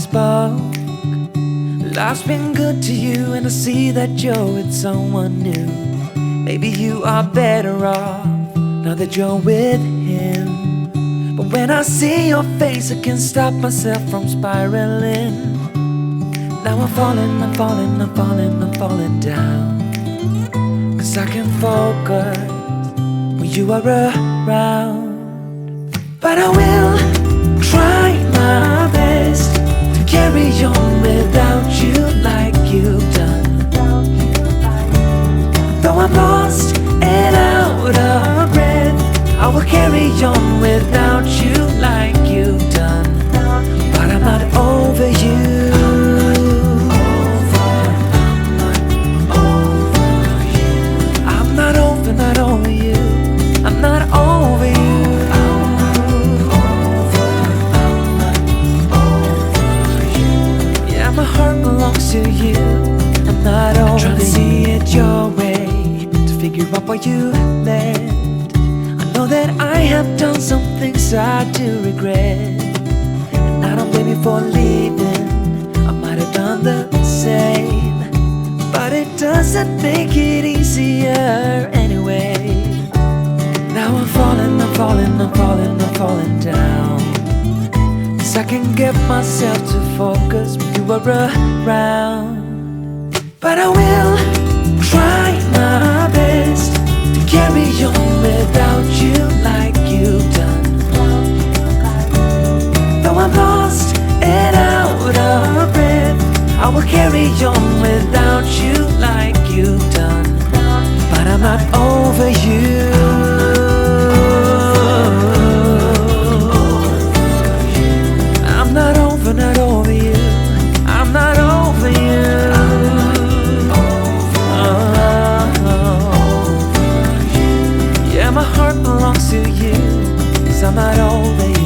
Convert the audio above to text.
spoke. Life's been good to you, and I see that you're with someone new. Maybe you are better off now that you're with him. But when I see your face, I can't stop myself from spiraling. Now I'm falling, I'm falling, I'm falling, I'm falling down. 'Cause I can focus when you are around. But I will try my best to carry on without you like you've done. Though I'm lost and out of breath, I will carry on without you like you've done. But I'm not over you. I'm not over you. I'm not over you. Yeah, my heart belongs to you. I'm not over you. Trying to see it your way, to figure out why you left. I know that I have done some things I do regret, and I don't blame you for leaving. I might have done the same, but it doesn't make it easier anyway. Now I'm falling, I'm falling, I'm falling, I'm falling down. 'Cause I can get myself to focus when you are around. But I will try my best to carry on without you like you've done. Though I'm lost and out of breath, I will carry on without you like you've done. But I'm not over you. I'm not over you. I'm not over you. Yeah, my heart belongs to you, 'cause I'm not over you.